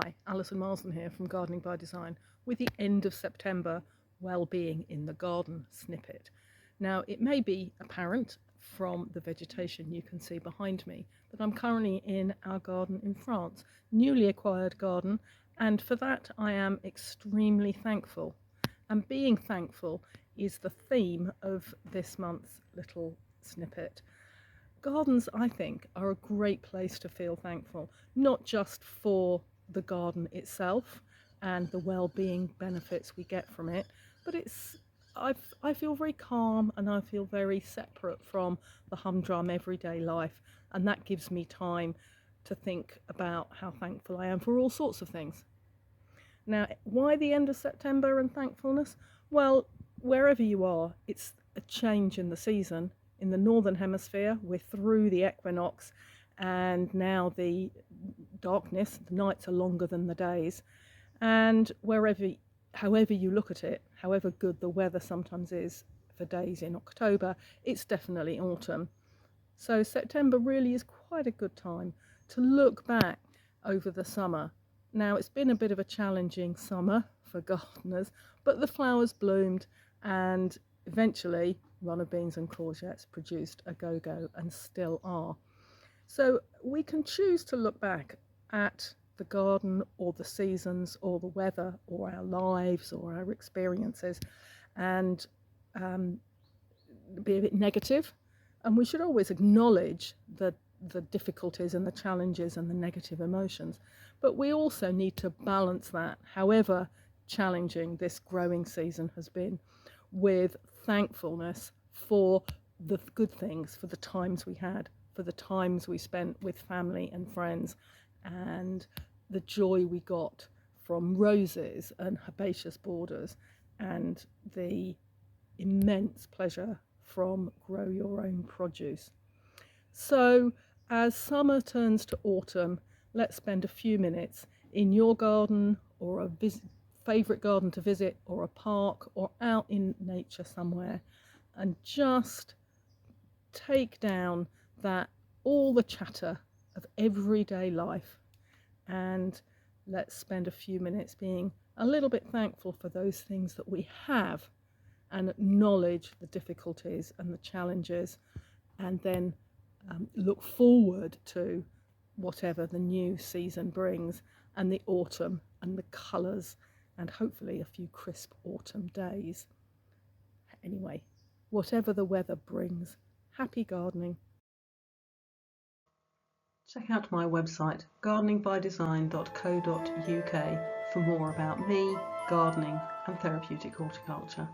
Hi, Alison Marsden here from Gardening by Design with the end of September Wellbeing in the Garden snippet. Now, it may be apparent from the vegetation you can see behind me that I'm currently in our garden in France, newly acquired garden, and for that I am extremely thankful. And being thankful is the theme of this month's little snippet. Gardens, I think, are a great place to feel thankful, not just for the garden itself and the well-being benefits we get from it, but I feel very calm and I feel very separate from the humdrum everyday life, and that gives me time to think about how thankful I am for all sorts of things. Now, why the end of September and thankfulness? Well, wherever you are, it's a change in the season. In the Northern Hemisphere, we're through the equinox, and now the darkness, the nights are longer than the days. And however you look at it, however good the weather sometimes is for days in October, it's definitely autumn. So September really is quite a good time to look back over the summer. Now, it's been a bit of a challenging summer for gardeners, but the flowers bloomed and eventually runner beans and courgettes produced a go-go and still are. So we can choose to look back at the garden or the seasons or the weather or our lives or our experiences and be a bit negative. And we should always acknowledge the difficulties and the challenges and the negative emotions. But we also need to balance that, however challenging this growing season has been, with thankfulness for the good things, for the times we had, for the times we spent with family and friends, and the joy we got from roses and herbaceous borders, and the immense pleasure from grow your own produce. So as summer turns to autumn, let's spend a few minutes in your garden or a favourite garden to visit or a park or out in nature somewhere, and just take down that all the chatter of everyday life, and let's spend a few minutes being a little bit thankful for those things that we have and acknowledge the difficulties and the challenges, and then look forward to whatever the new season brings, and the autumn and the colours, and hopefully a few crisp autumn days. Anyway, whatever the weather brings, happy gardening. Check out my website gardeningbydesign.co.uk for more about me, gardening and therapeutic horticulture.